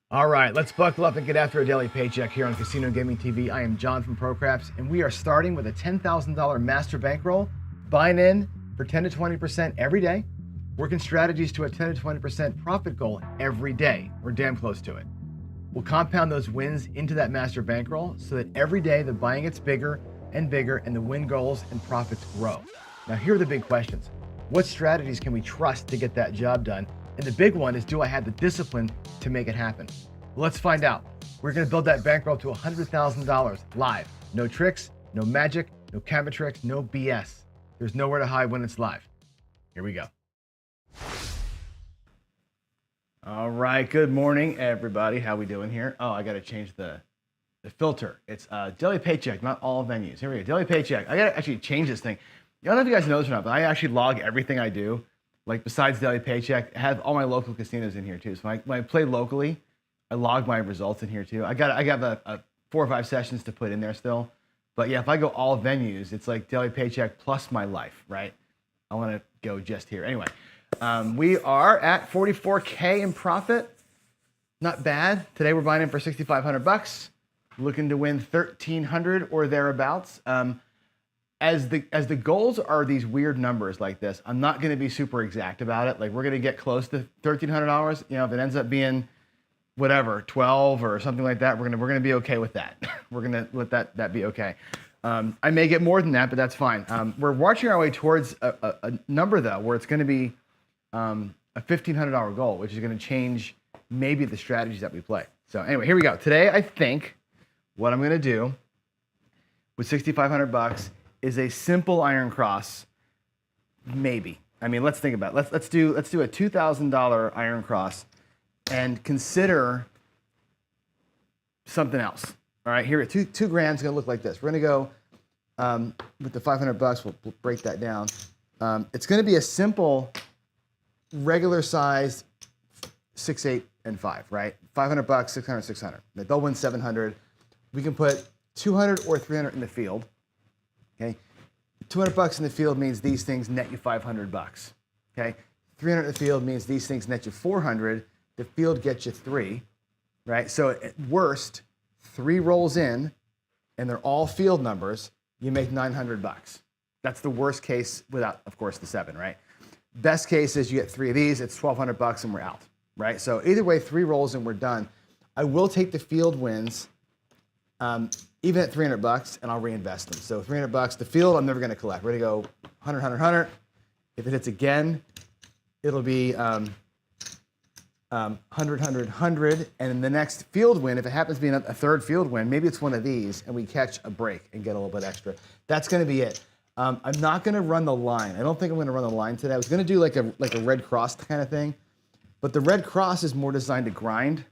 All right, let's buckle up and get after a daily paycheck here on Casino Gaming TV. I am John from ProCraps, and we are starting with a $10,000 master bankroll, buying in for 10 to 20% every day, working strategies to a 10 to 20% profit goal every day. We're damn close to it. We'll compound those wins into that master bankroll so that every day the buying gets bigger and bigger and the win goals and profits grow. Now, here are the big questions. What strategies can we trust to get that job done? And the big one is, do I have the discipline to make it happen? Well, let's find out. We're going to build that bankroll to $100,000 live. No tricks, no magic, no camera tricks, no BS. There's nowhere to hide when it's live. Here we go. All right, good morning, everybody. How we doing here? Oh, I got to change the filter. It's daily paycheck, not all venues. Here we go, daily paycheck. I got to actually change this thing. I don't know if you guys know this or not, but I actually log everything I do. Like besides daily paycheck, I have all my local casinos in here too. So when I play locally, I log my results in here too. I got a 4 or 5 sessions to put in there still. But yeah, if I go all venues, it's like daily paycheck plus my life, right? I want to go just here. Anyway, we are at 44K in profit. Not bad. Today we're buying in for 6,500 bucks. Looking to win 1,300 or thereabouts. As the goals are these weird numbers like this, I'm not going to be super exact about it. Like we're going to get close to $1,300. You know, if it ends up being whatever 12 or something like that, we're gonna be okay with that. We're gonna let that be okay. I may get more than that, but that's fine. We're marching our way towards a number though, where it's going to be a $1,500 goal, which is going to change maybe the strategies that we play. So anyway, here we go. Today, I think what I'm going to do with 6,500 bucks is a simple iron cross, maybe. I mean, let's think about it. Let's do a $2,000 iron cross and consider something else. All right, here, two grand's gonna look like this. We're gonna go with the 500 bucks. We'll break that down. It's gonna be a simple, regular size 6, 8, and 5. Right, 500 bucks, 600, 600. They'll win 700. We can put 200 or 300 in the field. Okay, 200 bucks in the field means these things net you 500 bucks. Okay, 300 in the field means these things net you 400. The field gets you 3, right? So at worst, 3 rolls in, and they're all field numbers. You make 900 bucks. That's the worst case without, of course, the 7, right? Best case is you get 3 of these. It's 1,200 bucks, and we're out, right? So either way, 3 rolls and we're done. I will take the field wins. Even at 300 bucks, and I'll reinvest them. So 300 bucks, the field I'm never going to collect. We're going to go 100, 100, 100. If it hits again, it'll be 100, 100, 100. And in the next field win, if it happens to be a third field win, maybe it's one of these, and we catch a break and get a little bit extra. That's going to be it. I'm not going to run the line. I don't think I'm going to run the line today. I was going to do like a red cross kind of thing, but the red cross is more designed to grind,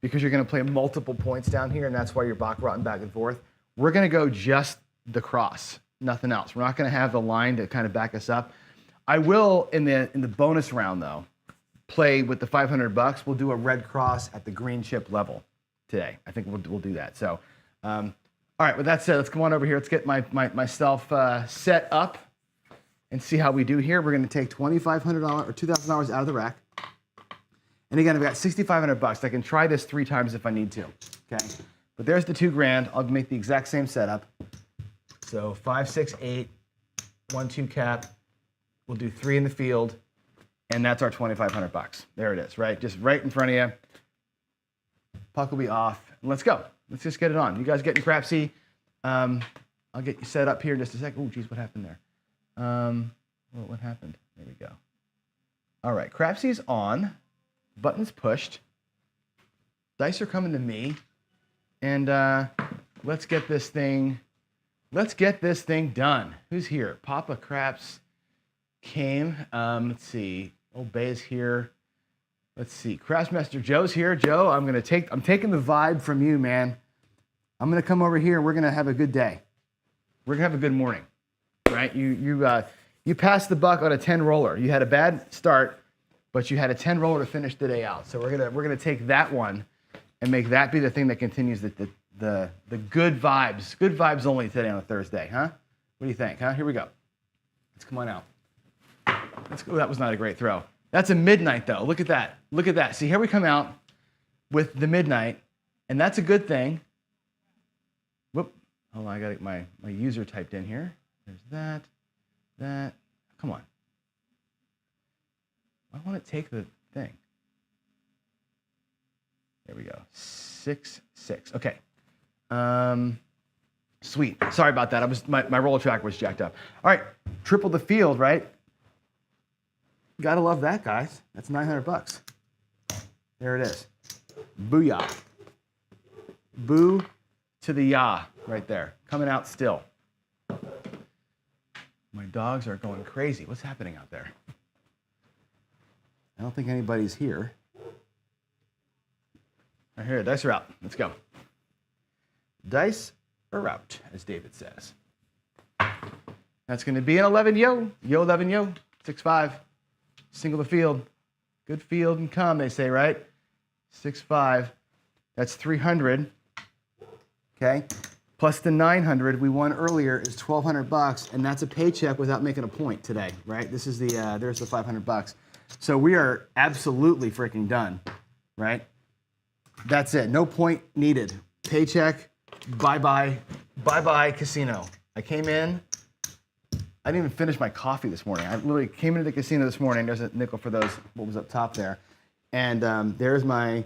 because you're going to play multiple points down here, and that's why you're baccarat back and forth. We're going to go just the cross, nothing else. We're not going to have the line to kind of back us up. I will, in the bonus round, though, play with the 500 bucks. We'll do a red cross at the green chip level today. I think we'll do that. So, all right, with that said, let's come on over here. Let's get myself set up and see how we do here. We're going to take $2,500 or $2,000 out of the rack. And again, I've got 6,500 bucks. I can try this 3 times if I need to, okay? But there's the 2 grand. I'll make the exact same setup. So 5, 6, 8, 1, 2 cap. We'll do 3 in the field, and that's our 2,500 bucks. There it is, right? Just right in front of you. Puck will be off. And let's go. Let's just get it on. You guys getting crapsy? I'll get you set up here in just a second. Oh, geez, what happened there? What happened? There we go. All right, crapsy's on. Buttons pushed. Dice are coming to me. And let's get this thing done. Who's here? Papa Craps came. Let's see. Old Bay's here. Let's see. Craftsmaster Joe's here. Joe, I'm taking the vibe from you, man. I'm gonna come over here and we're gonna have a good day. We're gonna have a good morning. Right? You passed the buck on a 10 roller. You had a bad start, but you had a 10 roller to finish the day out. So we're gonna take that one and make that be the thing that continues the good vibes. Good vibes only today on a Thursday, huh? What do you think, huh? Here we go. Let's come on out. Let's go. That was not a great throw. That's a midnight though. Look at that. Look at that. See, here we come out. with the midnight, and that's a good thing. Whoop, hold on, I got my user typed in here. There's that, come on. Why won't it take the thing? There we go, 6, 6, okay. Sweet, sorry about that, my roll track was jacked up. All right, triple the field, right? Gotta love that, guys. That's $900. There it is. Booyah. Boo to the yah right there. Coming out still. My dogs are going crazy. What's happening out there? I don't think anybody's here. I hear it. Dice are out. Let's go. Dice are out, as David says. That's going to be an 11 yo. Yo 11 yo. 6-5. Single the field. Good field and come, they say, right? 6-5. That's 300. Okay. Plus the 900 we won earlier is $1,200, and that's a paycheck without making a point today, right? This is there's the $500. So we are absolutely freaking done, right? That's it. No point needed. Paycheck. Bye-bye. Bye-bye casino. I came in. I didn't even finish my coffee this morning. I literally came into the casino this morning. There's a nickel for those, what was up top there. And there's my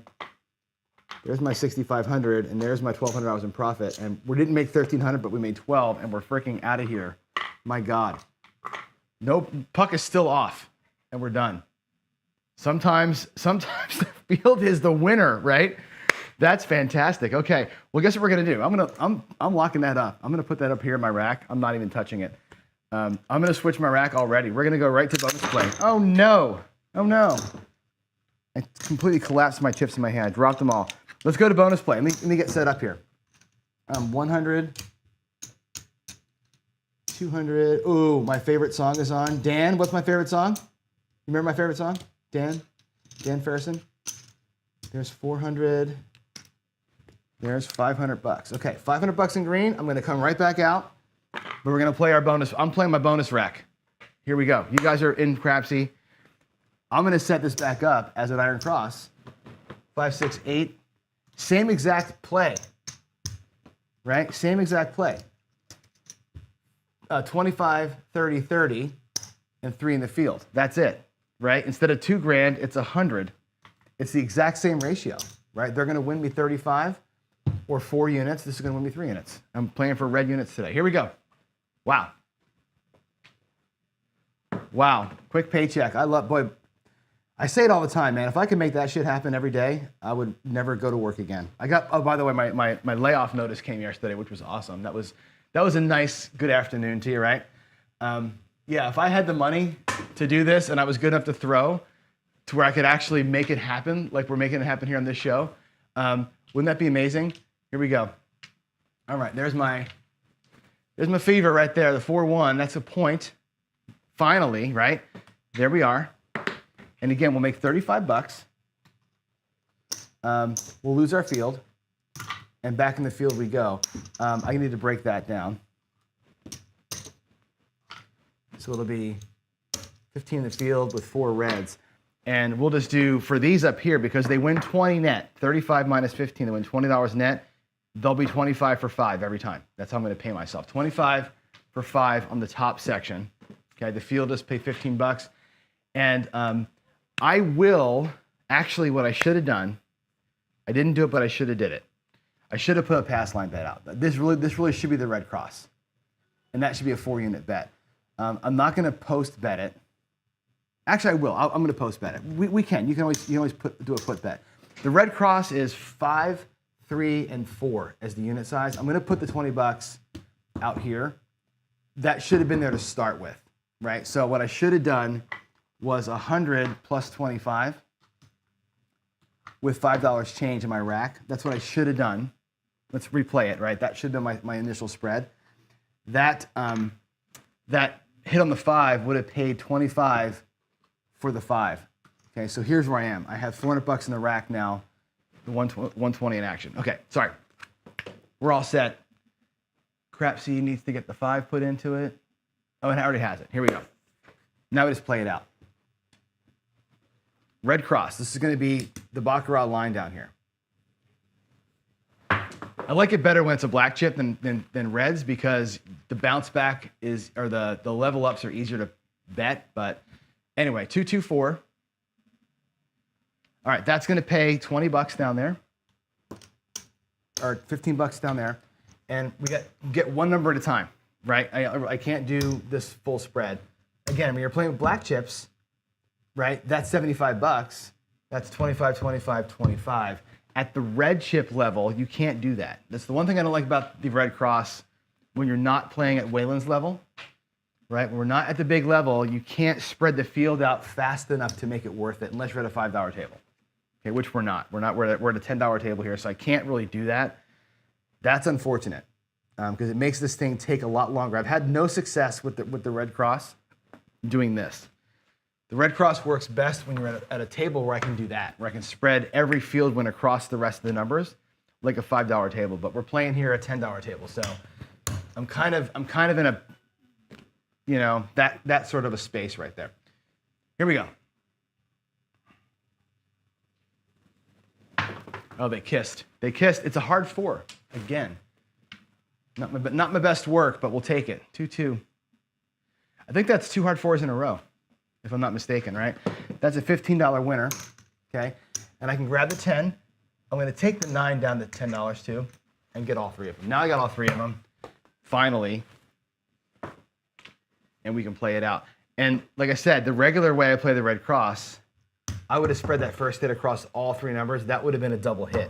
6,500, and there's my $1,200 in profit. And we didn't make 1,300, but we made 12, and we're freaking out of here. My God. Nope, puck is still off, and we're done. Sometimes the field is the winner, right? That's fantastic. Okay, well, guess what we're gonna do? I'm locking that up. I'm gonna put that up here in my rack. I'm not even touching it. I'm gonna switch my rack already. We're gonna go right to bonus play. Oh no! Oh no! I completely collapsed my chips in my hand. I dropped them all. Let's go to bonus play. Let me get set up here. 100, 200. Ooh, my favorite song is on. Dan, what's my favorite song? You remember my favorite song? Dan Ferrison. There's 400. There's $500. Okay, $500 in green. I'm gonna come right back out. But we're gonna play our bonus. I'm playing my bonus rack. Here we go. You guys are in Crapsy. I'm gonna set this back up as an iron cross. 5, 6, 8. Same exact play, right? Same exact play. 25, 30, 30, and 3 in the field. That's it, right? Instead of $2,000, it's 100. It's the exact same ratio, right? They're gonna win me 35 or 4 units. This is gonna win me 3 units. I'm playing for red units today. Here we go. Wow. Wow, quick paycheck. Boy, I say it all the time, man. If I could make that shit happen every day, I would never go to work again. Oh, by the way, my layoff notice came yesterday, which was awesome. That was a nice, good afternoon to you, right? Yeah, if I had the money to do this and I was good enough to throw to where I could actually make it happen, like we're making it happen here on this show, wouldn't that be amazing? Here we go. All right, there's my fever right there, the 4-1. That's a point. Finally, right? There we are. And again, we'll make $35. We'll lose our field. And back in the field we go. I need to break that down. So it'll be 15 in the field with 4 reds. And we'll just do, for these up here, because they win 20 net, 35 minus 15, they win $20 net, they'll be 25 for 5 every time. That's how I'm gonna pay myself. 25 for 5 on the top section. Okay, the field just pay $15. And I will, actually what I should have done, I didn't do it, but I should have did it. I should have put a pass line bet out. This really should be the red cross. And that should be a 4-unit bet. I'm not gonna post bet it. Actually, I will. I'm gonna post bet it. We can. You can always do a put bet. The red cross is 5, 3, and 4 as the unit size. I'm gonna put the $20 out here. That should have been there to start with, right? So what I should have done was 100 plus 25 with $5 change in my rack. That's what I should have done. Let's replay it, right? That should have been my initial spread. That hit on the 5 would have paid 25 for the 5. Okay, so here's where I am. I have $400 in the rack now, the 120 in action. Okay, sorry. We're all set. Crapsy needs to get the 5 put into it. Oh, and it already has it. Here we go. Now we just play it out. Red cross. This is going to be the Baccarat line down here. I like it better when it's a black chip than reds because the bounce back is, or the level ups are easier to bet. But anyway, 224. All right, that's gonna pay 20 bucks down there, or 15 bucks down there. And we get one number at a time, right? I can't do this full spread. Again, when you're playing with black chips, right, that's 75 bucks. That's 25, 25, 25. At the red chip level, you can't do that. That's the one thing I don't like about the Red Cross when you're not playing at Wayland's level, right? When we're not at the big level, you can't spread the field out fast enough to make it worth it unless you're at a $5 table, okay, which we're not. We're at a $10 table here, so I can't really do that. That's unfortunate because it makes this thing take a lot longer. I've had no success with the Red Cross doing this. The Red Cross works best when you're at a table where I can do that, where I can spread every field win across the rest of the numbers, like a $5 table. But we're playing here a $10 table, so I'm kind of in a, you know, that sort of a space right there. Here we go. Oh, they kissed. They kissed. It's a hard 4 again. Not my best work, but we'll take it. 2-2. I think that's 2 hard 4s in a row, if I'm not mistaken, right? That's a $15 winner, okay? And I can grab the 10. I'm gonna take the 9 down to $10 too and get all 3 of them. Now I got all 3 of them, finally, and we can play it out. And like I said, the regular way I play the Red Cross, I would have spread that first hit across all 3 numbers. That would have been a double hit.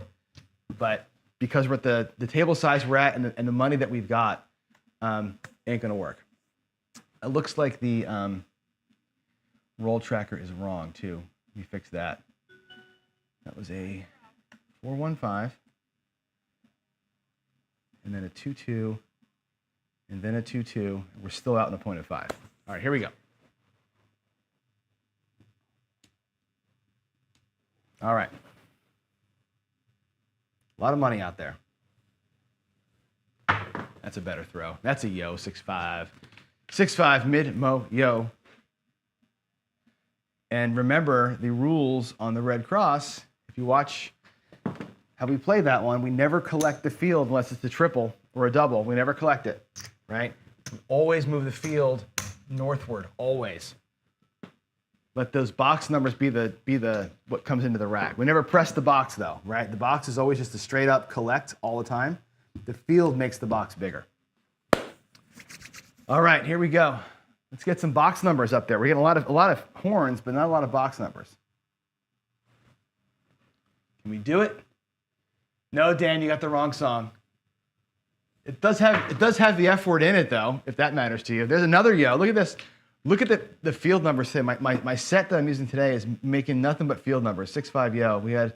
But because we're at the table size we're at and the money that we've got, ain't gonna work. It looks like the roll tracker is wrong too. Let me fix that. That was a 4-1-5, and then a 2-2, and then a 2-2. We're still out in a point of 5. All right, here we go. All right. A lot of money out there. That's a better throw. That's a yo, 6-5. 6-5 mid-mo yo. And remember the rules on the Red Cross. If you watch how we play that one, we never collect the field unless it's a triple or a double. We never collect it, right? We always move the field northward, always. Let those box numbers be the what comes into the rack. We never press the box though, right? The box is always just a straight up collect all the time. The field makes the box bigger. All right, here we go. Let's get some box numbers up there. We're getting a lot of horns, but not a lot of box numbers. Can we do it? No, Dan, you got the wrong song. It does have the F word in it though, if that matters to you. There's another yo. Look at this. Look at the field numbers today. My set that I'm using today is making nothing but field numbers. 6-5 yo. We had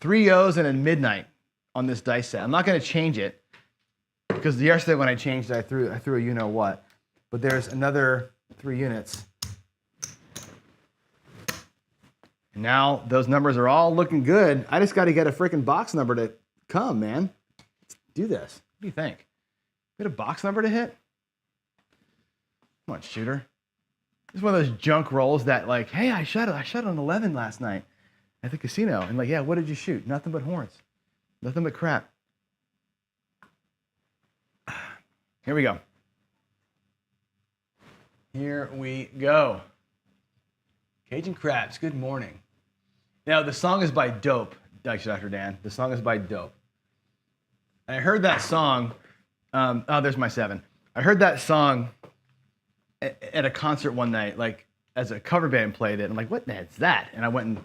3 yos and a midnight on this dice set. I'm not going to change it because yesterday when I changed it, I threw a you know what. But there's another 3 units. And now those numbers are all looking good. I just got to get a freaking box number to come, man. Let's do this. What do you think? Get a box number to hit? Come on, shooter. This is one of those junk rolls that like, hey, I shot an 11 last night at the casino. And like, yeah, what did you shoot? Nothing but horns. Nothing but crap. Here we go. Here we go. Cajun Crabs, good morning. Now, the song is by Dope, Dr. Dan. The song is by Dope. And I heard that song, oh, there's my 7. I heard that song at a concert one night, like as a cover band played it. I'm like, what the heck's that? And I went and,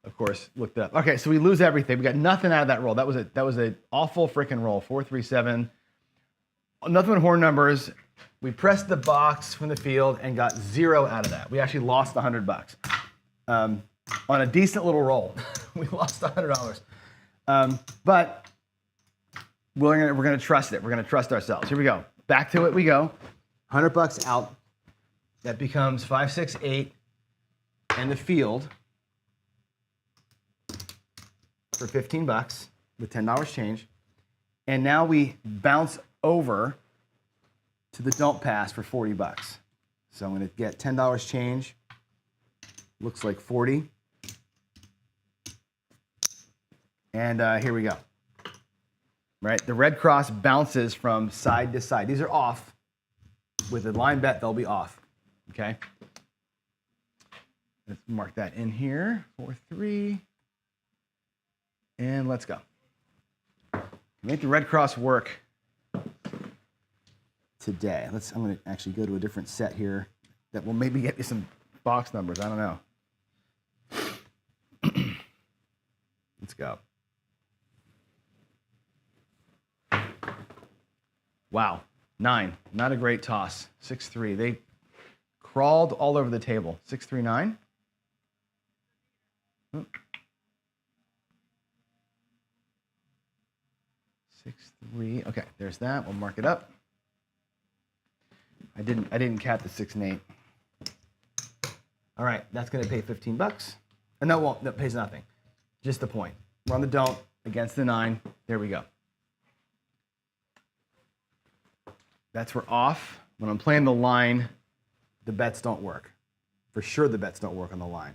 of course, looked it up. Okay, so we lose everything. We got nothing out of that roll. That was an awful freaking roll. 4-3-7. Nothing but horn numbers. We pressed the box from the field and got 0 out of that. We actually lost $100 on a decent little roll. We lost $100. But we're gonna trust it. We're gonna trust ourselves. Here we go. Back to it we go. $100 out. That becomes 5, 6, 8, and the field for $15 with $10 change. And now we bounce over to the don't pass for $40. So I'm going to get $10 change. Looks like 40. And here we go. right? The red cross bounces from side to side. These are off. With a line bet, they'll be off, okay? Let's mark that in here, 4-3, and let's go. Make the red cross work today. I'm going to actually go to a different set here that will maybe get you some box numbers. I don't know. Let's go. Wow, 9. Not a great toss. 6-3. They crawled all over the table. 6-3-9. 6-3. Okay, there's that. We'll mark it up. I didn't cap the 6 and 8. All right, that's going to pay $15. And that won't. That pays nothing. Just the point. We're on the don't against the 9. There we go. Bets were off. When I'm playing the line, the bets don't work. For sure, the bets don't work on the line.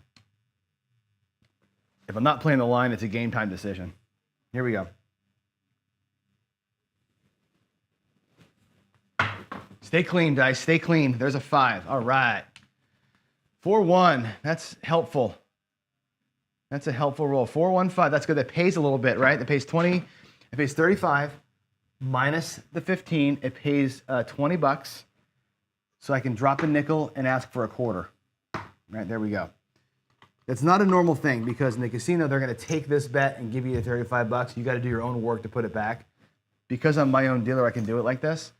If I'm not playing the line, it's a game time decision. Here we go. Stay clean, dice. Stay clean. There's a 5. All right. 4-1. That's helpful. That's a helpful roll. 4-1-5. That's good. That pays a little bit, right? That pays 20. It pays 35 minus the 15. It pays $20. So I can drop a nickel and ask for a quarter. Right, there we go. It's not a normal thing because in the casino, they're going to take this bet and give you the $35. You got to do your own work to put it back. Because I'm my own dealer, I can do it like this.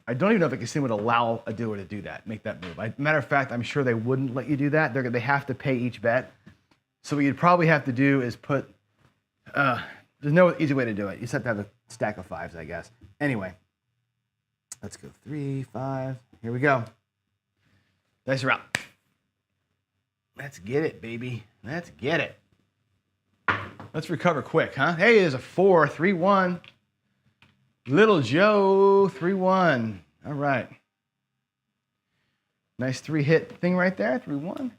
I don't even know if a casino would allow a dealer to do that, make that move. Matter of fact, I'm sure they wouldn't let you do that. They have to pay each bet. So what you'd probably have to do is put, there's no easy way to do it. You just have to have a stack of 5s, I guess. Anyway, let's go 3, 5. Here we go. Dice are out. Let's get it, baby. Let's get it. Let's recover quick, huh? Hey, there's a 4, 3-1. Little Joe, 3-1. All right. Nice 3-hit thing right there, 3-1.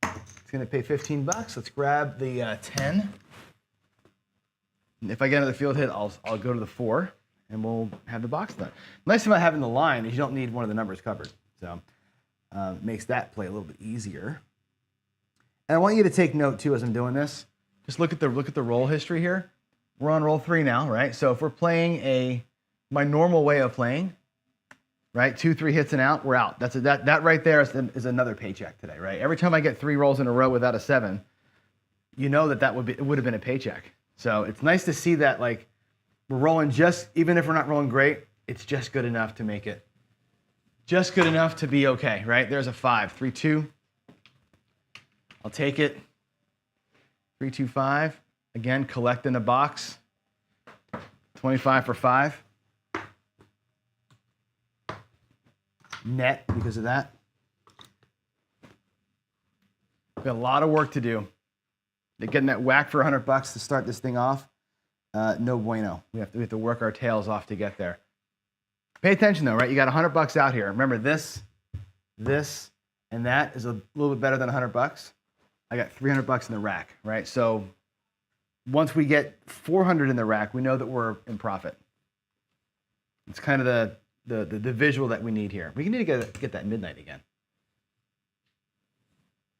It's going to pay $15. Let's grab the 10. And if I get another field hit, I'll go to the 4, and we'll have the box done. Nice thing about having the line is you don't need one of the numbers covered. So it makes that play a little bit easier. And I want you to take note, too, as I'm doing this. Just look at the roll history here. We're on roll 3 now, right? So if we're playing my normal way of playing, right? 2, 3 hits and out, we're out. That right there is another paycheck today, right? Every time I get 3 rolls in a row without a 7, you know it would have been a paycheck. So it's nice to see that like we're rolling even if we're not rolling great, it's just good enough to make it. Just good enough to be okay, right? There's a 5, 3-2. I'll take it. 3-2-5. Again, collect in the box. 25 for 5. Net because of that. We've got a lot of work to do. Getting that whack for $100 to start this thing off, no bueno. We have to work our tails off to get there. Pay attention though, right? You got $100 out here. Remember this, and that is a little bit better than $100. I got $300 in the rack, right? So once we get 400 in the rack, we know that we're in profit. It's kind of the visual that we need here. We need to get that midnight again.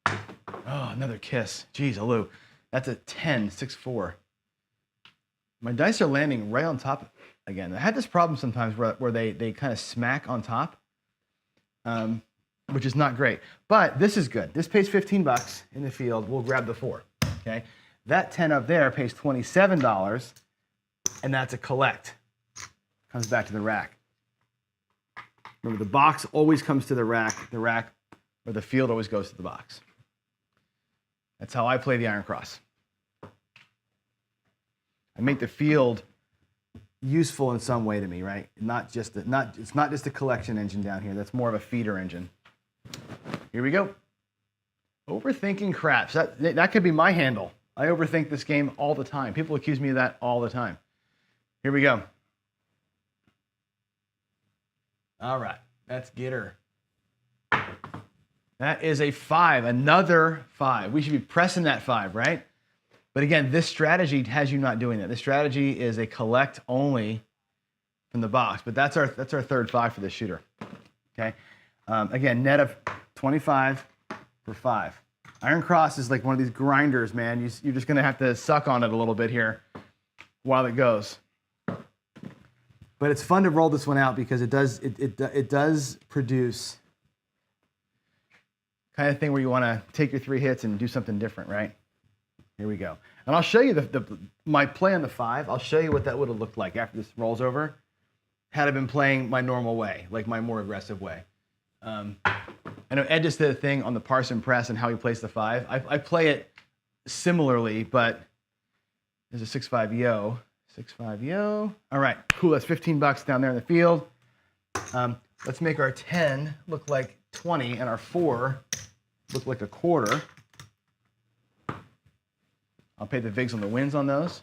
Oh, another kiss. Jeez, Alou. That's a 10, 6-4. My dice are landing right on top again. I had this problem sometimes where they kind of smack on top, which is not great. But this is good. This pays $15 in the field. We'll grab the 4, okay? That 10 up there pays $27, and that's a collect. Comes back to the rack. Remember, the box always comes to the rack or the field always goes to the box. That's how I play the Iron Cross. I make the field useful in some way to me, right? It's not just a collection engine down here. That's more of a feeder engine. Here we go. Overthinking craps. That could be my handle. I overthink this game all the time. People accuse me of that all the time. Here we go. All right, let's get her. That is a 5, another 5. We should be pressing that 5, right? But again, this strategy has you not doing that. This strategy is a collect only from the box, but that's our third 5 for this shooter. Okay. Again, net of 25 for 5. Iron Cross is like one of these grinders, man. You're just gonna have to suck on it a little bit here while it goes. But it's fun to roll this one out because it does produce kind of thing where you want to take your 3 hits and do something different, right? Here we go. And I'll show you my play on the 5. I'll show you what that would have looked like after this rolls over had I been playing my normal way, like my more aggressive way. I know Ed just did a thing on the Parson Press and how he plays the 5. I play it similarly, but there's a 6-5 yo. 6-5 yo. All right, cool. That's $15 down there in the field. Let's make our 10 look like 20 and our 4 look like a quarter. I'll pay the VIGs on the wins on those.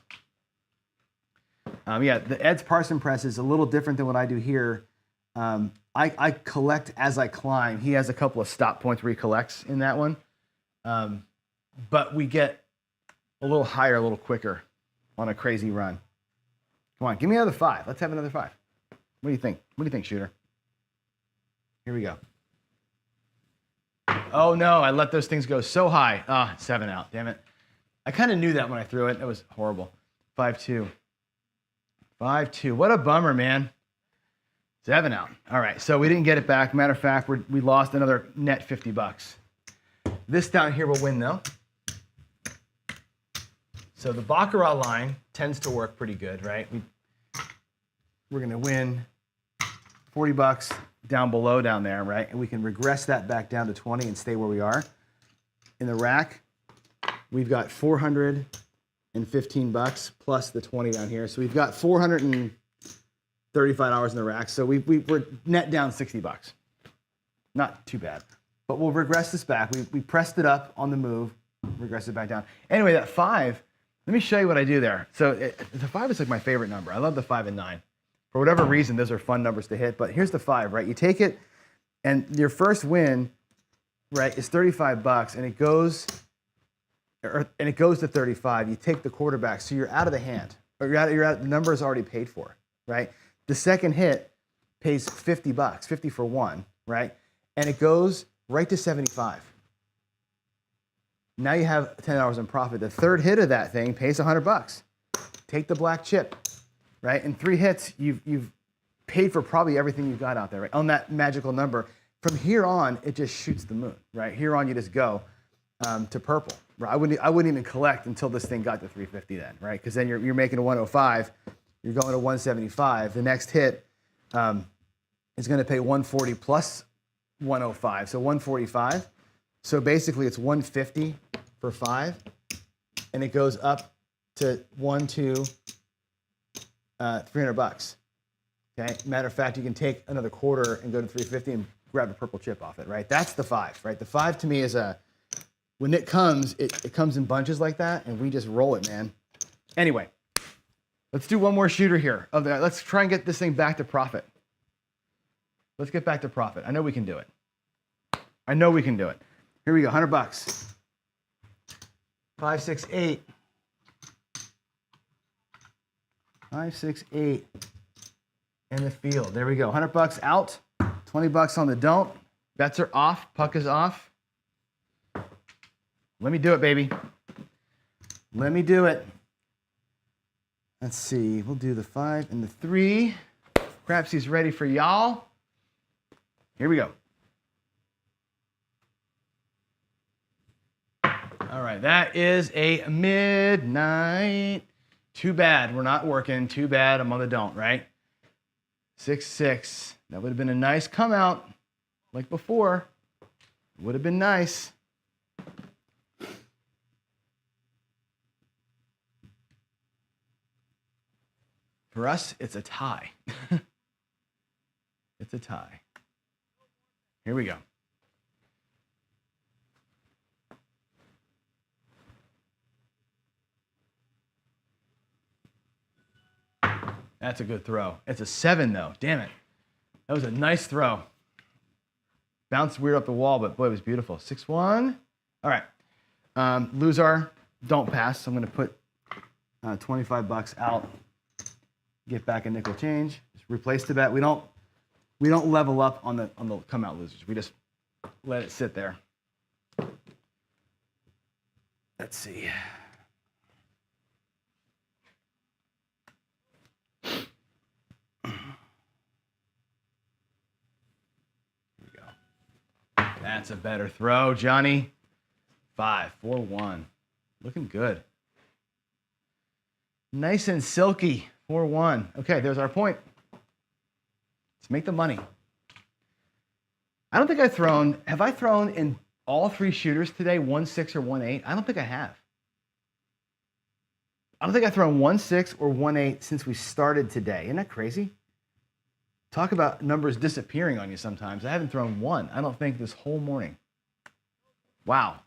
Yeah, the Ed's Parson Press is a little different than what I do here. I collect as I climb. He has a couple of stop points where he collects in that one. But we get a little higher, a little quicker on a crazy run. Come on, give me another 5. Let's have another 5. What do you think? What do you think, shooter? Here we go. Oh no, I let those things go so high. Ah, 7 out, damn it. I kind of knew that when I threw it. That was horrible. 5-2. 5-2. What a bummer, man. 7 out. All right, so we didn't get it back. Matter of fact, we lost another net $50. This down here will win, though. So the Baccarat line tends to work pretty good, right? We're going to win $40 down below down there, right? And we can regress that back down to 20 and stay where we are. In the rack, we've got $415 plus the 20 down here. So we've got $435 in the rack. So we're net down $60. Not too bad. But we'll regress this back. We pressed it up on the move, regress it back down. Anyway, that 5, let me show you what I do there. So the 5 is like my favorite number. I love the 5 and 9. For whatever reason, those are fun numbers to hit. But here's the 5, right? You take it, and your first win, right, is $35, and it goes to 35. You take the quarterback, so you're out of the hand. Or the number is already paid for, right? The second hit pays $50, 50 for 1, right? And it goes right to 75. Now you have $10 in profit. The third hit of that thing pays $100. Take the black chip, right? In 3 hits, you've paid for probably everything you've got out there, right? On that magical number. From here on, it just shoots the moon, right? Here on, you just go to purple. Right? I wouldn't even collect until this thing got to 350 then, right? Because then you're making a 105, you're going to 175. The next hit is going to pay 140 plus 105, so 145. So basically, it's 150 for 5, and it goes up to $300. Okay. Matter of fact, you can take another quarter and go to 350 and grab a purple chip off it, right? That's the 5, right? The 5 to me is when it comes in bunches like that, and we just roll it, man. Anyway, let's do one more shooter here. Let's try and get this thing back to profit. Let's get back to profit. I know we can do it. I know we can do it. Here we go, $100. 5, 6, 8. 5, 6, 8 in the field. There we go. $100 out. $20 on the don't. Bets are off. Puck is off. Let me do it, baby. Let me do it. Let's see. We'll do the 5 and the 3. Crapsy's ready for y'all. Here we go. All right, that is a midnight. Too bad we're not working. Too bad I'm on the don't, right? 6, 6. That would have been a nice come out like before. Would have been nice. For us, it's a tie. It's a tie. Here we go. That's a good throw. It's a 7, though. Damn it. That was a nice throw. Bounced weird up the wall, but boy, it was beautiful. 6-1. All right. Lose our don't pass. So I'm going to put 25 bucks out, get back a nickel change, just replace the bet. We don't level up on the come out losers. We just let it sit there. Let's see. That's a better throw, Johnny. 5, 4, 1. Looking good. Nice and silky. 4, 1. Okay, there's our point. Let's make the money. I don't think have I thrown in all 3 shooters today 1-6 or 1-8? I don't think I have. I don't think I've thrown 1-6 or 1-8 since we started today. Isn't that crazy? Talk about numbers disappearing on you sometimes. I haven't thrown 1, I don't think, this whole morning. Wow.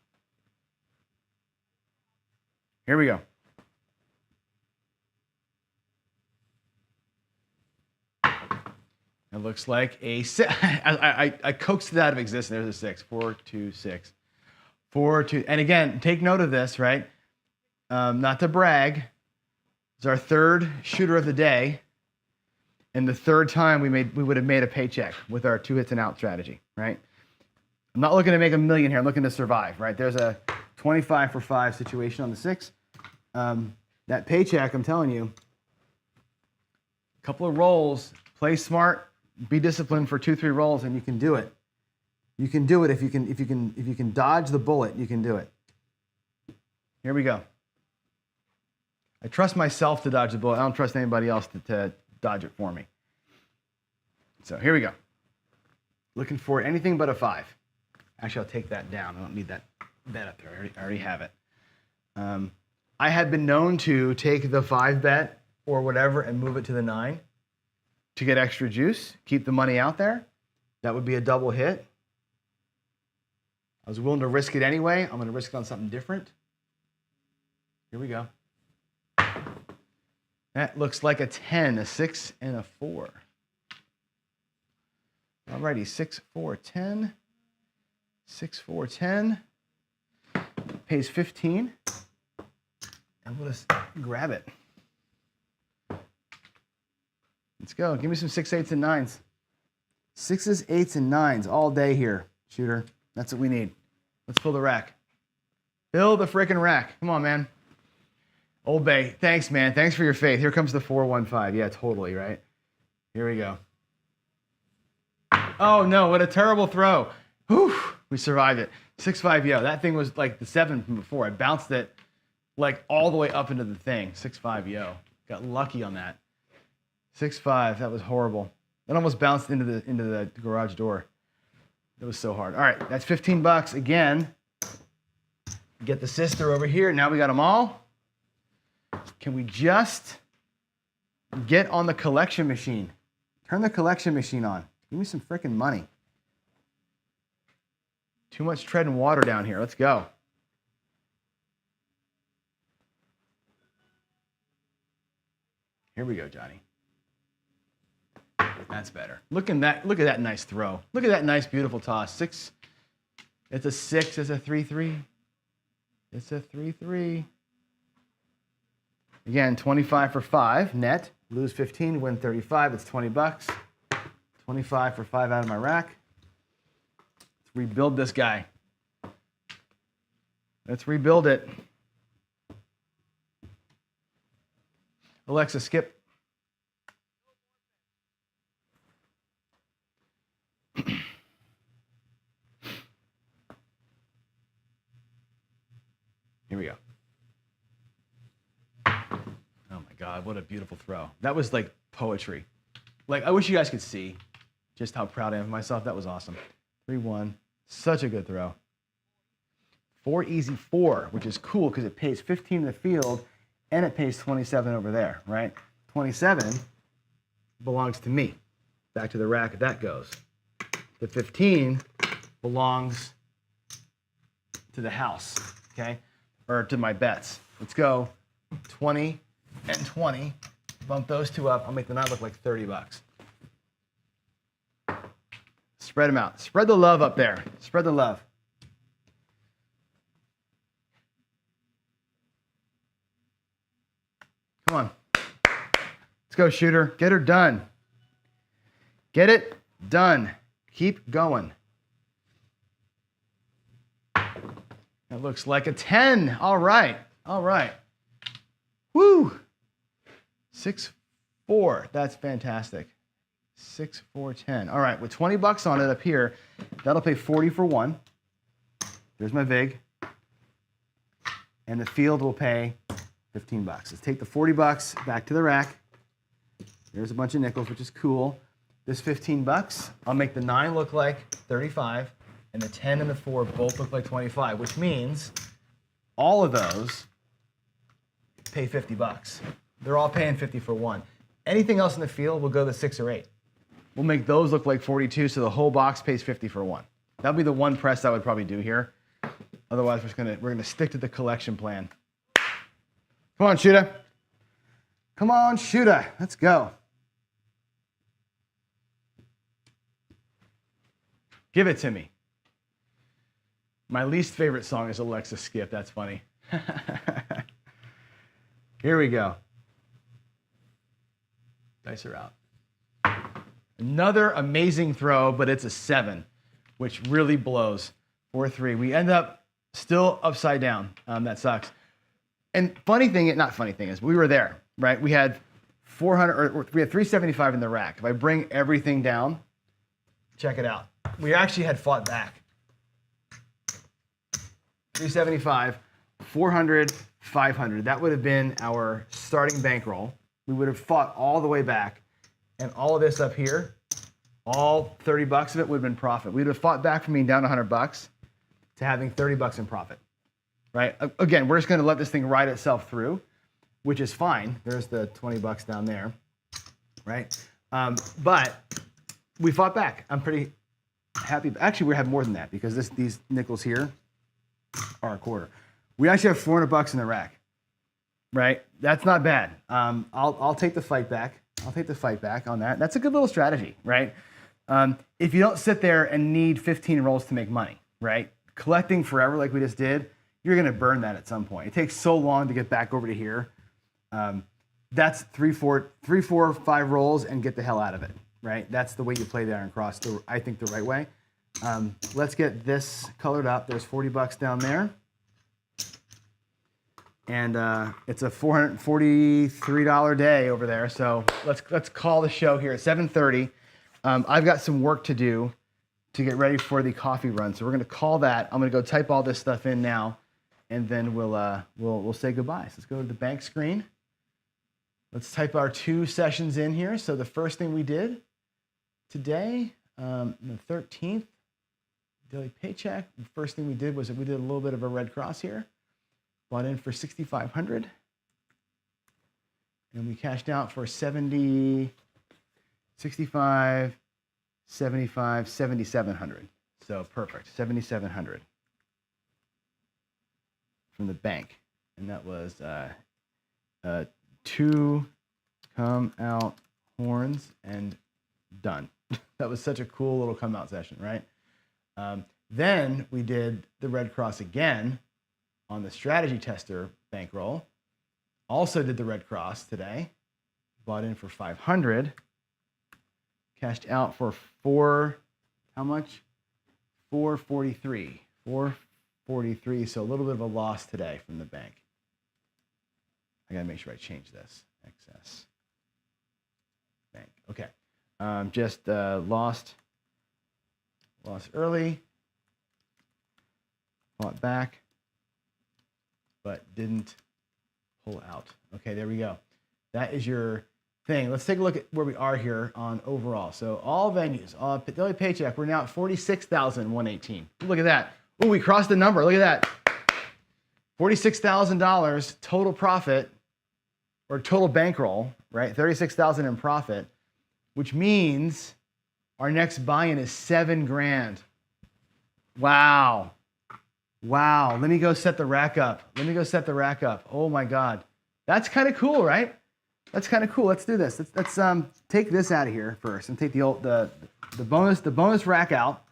Here we go. It looks like a 6. I coaxed it out of existence. There's a 6. 4, 2, 6. 4, 2. And again, take note of this, right? Not to brag. It's our 3rd shooter of the day. And the 3rd time we would have made a paycheck with our 2 hits and out strategy, right? I'm not looking to make $1 million here. I'm looking to survive, right? There's a 25 for 5 situation on the 6. That paycheck, I'm telling you, a couple of rolls, play smart, be disciplined for 2, 3 rolls, and you can do it. You can do it if you can dodge the bullet. You can do it. Here we go. I trust myself to dodge the bullet. I don't trust anybody else to dodge it for me. So here we go. Looking for anything but a 5. Actually, I'll take that down. I don't need that bet up there. I already have it. I had been known to take the 5 bet or whatever and move it to the 9 to get extra juice, keep the money out there. That would be a double hit. I was willing to risk it anyway. I'm going to risk it on something different. Here we go. That looks like a 10, a 6, and a 4. Alrighty, 6, 4, 10. 6, 4, 10. Pays 15. And we'll just grab it. Let's go. Give me some 6, 8s, and 9s. 6s, 8s, and 9s all day here, shooter. That's what we need. Let's fill the rack. Fill the frickin' rack. Come on, man. Old Bay, thanks, man. Thanks for your faith. Here comes the 4-1-5. Yeah, totally, right? Here we go. Oh, no, what a terrible throw. Whew, we survived it. 6-5, yo. That thing was like the 7 from before. I bounced it like all the way up into the thing. 6-5, yo. Got lucky on that. 6-5, that was horrible. That almost bounced into the garage door. It was so hard. All right, that's 15 bucks again. Get the sister over here. Now we got them all. Can we just get on the collection machine? Turn the collection machine on. Give me some freaking money. Too much treading water down here. Let's go. Here we go, Johnny. That's better. Look at that nice throw. Look at that nice, beautiful toss. 6. It's a 6. It's a 3-3. It's a 3-3. Again, 25 for 5 net. Lose 15, win 35. It's 20 bucks. 25 for 5 out of my rack. Let's rebuild this guy. Let's rebuild it. Alexa, skip. Here we go. Oh my God, what a beautiful throw. That was like poetry. Like, I wish you guys could see just how proud I am of myself. That was awesome. 3-1, such a good throw. 4 easy 4, which is cool because it pays 15 in the field and it pays 27 over there, right? 27 belongs to me. Back to the rack, that goes. The 15 belongs to the house, okay? Or to my bets. Let's go 20 and 20. Bump those two up. I'll make the night look like 30 bucks. Spread them out. Spread the love up there. Spread the love. Come on. Let's go, shooter. Get her done. Get it done. Keep going. That looks like a 10. All right. All right. Woo. 6-4. That's fantastic. 6, 4, 10. All right. With 20 bucks on it up here, that'll pay 40 for one. There's my vig. And the field will pay 15 bucks. Let's take the 40 bucks back to the rack. There's a bunch of nickels, which is cool. This 15 bucks, I'll make the 9 look like 35, and the 10 and the 4 both look like 25, which means all of those pay 50 bucks. They're all paying 50 for one. Anything else in the field will go to 6 or 8. We'll make those look like 42, so the whole box pays 50 for one. That'll be the one press I would probably do here. Otherwise, we're gonna stick to the collection plan. Come on, shooter. Come on, shooter. Let's go. Give it to me. My least favorite song is Alexa Skip. That's funny. Here we go. Dice are out. Another amazing throw, but it's a 7, which really blows. 4-3. We end up still upside down. That sucks. And funny thing, not funny thing is, we were there, right? We had 400, or we had 375 in the rack. If I bring everything down, check it out. We actually had fought back. 375, 400, 500. That would have been our starting bankroll. We would have fought all the way back, and all of this up here, all 30 bucks of it would have been profit. We would have fought back from being down 100 bucks to having 30 bucks in profit, right? Again, we're just going to let this thing ride itself through, which is fine. There's the 20 bucks down there, right? But we fought back. I'm pretty happy. Actually, we have more than that because these nickels here are a quarter. We actually have 400 bucks in the rack, right? That's not bad. I'll take the fight back. I'll take the fight back on that. That's a good little strategy, right? If you don't sit there and need 15 rolls to make money, right? Collecting forever like we just did, you're going to burn that at some point. It takes so long to get back over to here. That's 3, 4, 5 rolls and get the hell out of it, right? That's the way you play the iron cross, I think the right way. Let's get this colored up. There's 40 bucks down there. And it's a $443 day over there. So let's call the show here at 7:30. I've got some work to do to get ready for the coffee run. So we're going to call that. I'm going to go type all this stuff in now, and then we'll say goodbye. So let's go to the bank screen. Let's type our 2 sessions in here. So the first thing we did today, the 13th, daily paycheck. The first thing we did was we did a little bit of a red cross here. Bought in for $6,500. And we cashed out for 70, 65, 75, 7,700. So perfect, 7,700 from the bank. And that was 2 come out horns and done. That was such a cool little come out session, right? Then we did the red cross again on the strategy tester bankroll. Also did the red cross today. Bought in for 500. Cashed out for how much? 443. 443. So a little bit of a loss today from the bank. I gotta make sure I change this. Excess bank. Okay. Just lost early. Bought back, but didn't pull out. Okay, there we go. That is your thing. Let's take a look at where we are here on overall. So all venues, daily paycheck, we're now at $46,118. Look at that. Oh, we crossed the number. Look at that. $46,000 total profit, or total bankroll, right? $36,000 in profit, which means our next buy-in is $7,000. Wow. Wow. Let me go set the rack up. Oh my God. That's kind of cool, right? That's kind of cool. Let's do this. Let's take this out of here first and take the bonus rack out.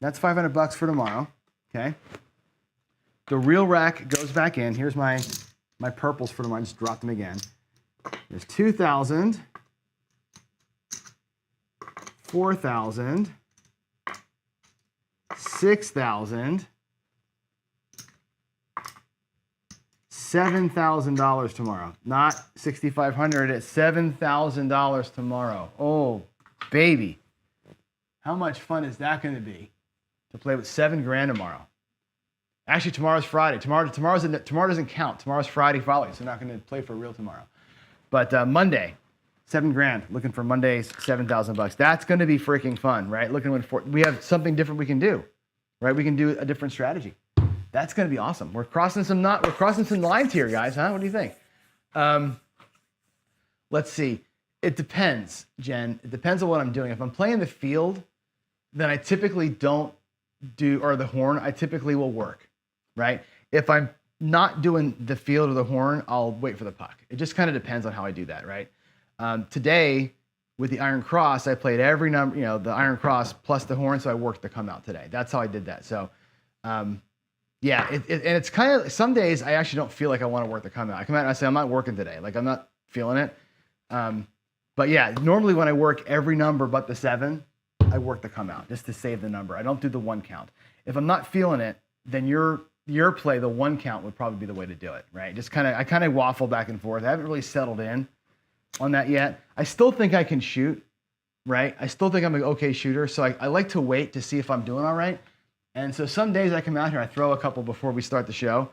That's $500 for tomorrow. Okay. The real rack goes back in. Here's my my purples for tomorrow. I just dropped them again. There's 2,000, 4,000, 6,000, $7,000 tomorrow. Not $6,500, it's $7,000 tomorrow. Oh, baby. How much fun is that going to be to play with $7,000 tomorrow? Actually, tomorrow's Friday. Tomorrow doesn't count. Tomorrow's Friday following, so I'm not going to play for real tomorrow. But Monday, $7,000. Looking for Monday's $7,000. That's going to be freaking fun, right? We have something different we can do, right? We can do a different strategy. That's going to be awesome. We're crossing some lines here, guys. Huh? What do you think? Let's see. It depends, Jen. It depends on what I'm doing. If I'm playing the field, then I typically don't do, or the horn, I typically will work, right? If I'm not doing the field or the horn, I'll wait for the puck. It just kind of depends on how I do that, right? Today, with the Iron Cross, I played every number, the Iron Cross plus the horn, so I worked the come out today. That's how I did that. So, yeah, and it's kind of, some days I actually don't feel like I want to work the come out. I come out and I say, I'm not working today. Like, I'm not feeling it. But yeah, normally when I work every number but the 7, I work the come out just to save the number. I don't do the 1 count. If I'm not feeling it, then your play, the 1 count would probably be the way to do it, right? I kind of waffle back and forth. I haven't really settled in on that yet. I still think I can shoot, right? I still think I'm an okay shooter. So I like to wait to see if I'm doing all right. And so some days I come out here, I throw a couple before we start the show,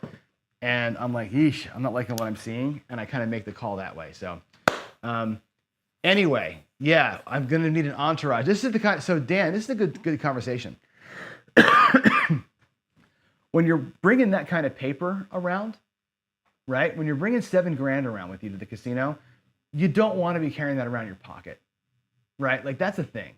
and I'm like, yeesh, I'm not liking what I'm seeing. And I kind of make the call that way. So, anyway, yeah, I'm going to need an entourage. This is the kind. So Dan, this is a good conversation. When you're bringing that kind of paper around, right? When you're bringing $7,000 around with you to the casino, you don't want to be carrying that around in your pocket, right? Like, that's a thing,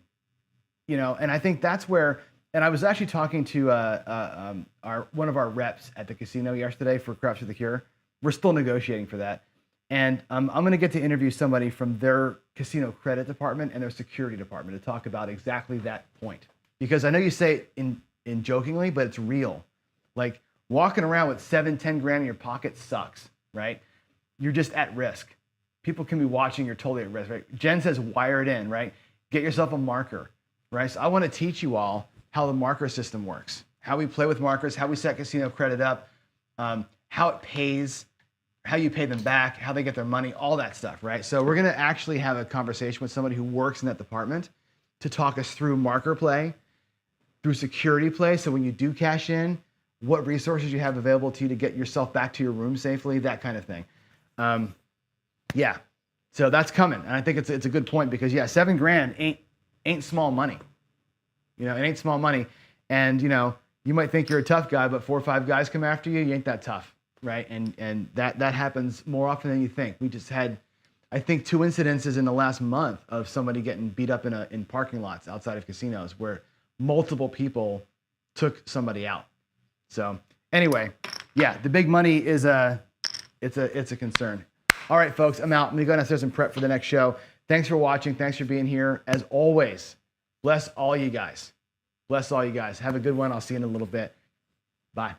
and I think that's where, and I was actually talking to one of our reps at the casino yesterday for Craps for the Cure. We're still negotiating for that. And I'm going to get to interview somebody from their casino credit department and their security department to talk about exactly that point. Because I know you say it in jokingly, but it's real. Like, walking around with $7,000-$10,000 in your pocket sucks, right? You're just at risk. People can be watching, you're totally at risk, right? Jen says wire it in, right? Get yourself a marker, right? So I want to teach you all how the marker system works, how we play with markers, how we set casino credit up, how it pays, how you pay them back, how they get their money, all that stuff, right? So we're going to actually have a conversation with somebody who works in that department to talk us through marker play, through security play. So when you do cash in, what resources you have available to you to get yourself back to your room safely, that kind of thing. Yeah, so that's coming. And I think it's a good point because, yeah, $7,000 ain't small money. It ain't small money. And, you might think you're a tough guy, but 4 or 5 guys come after you ain't that tough. Right. And that happens more often than you think. We just had, I think, 2 incidences in the last month of somebody getting beat up in parking lots outside of casinos where multiple people took somebody out. So anyway, yeah, the big money is it's a concern. All right, folks, I'm out. Let me go downstairs and prep for the next show. Thanks for watching. Thanks for being here. As always, bless all you guys. Bless all you guys. Have a good one. I'll see you in a little bit. Bye.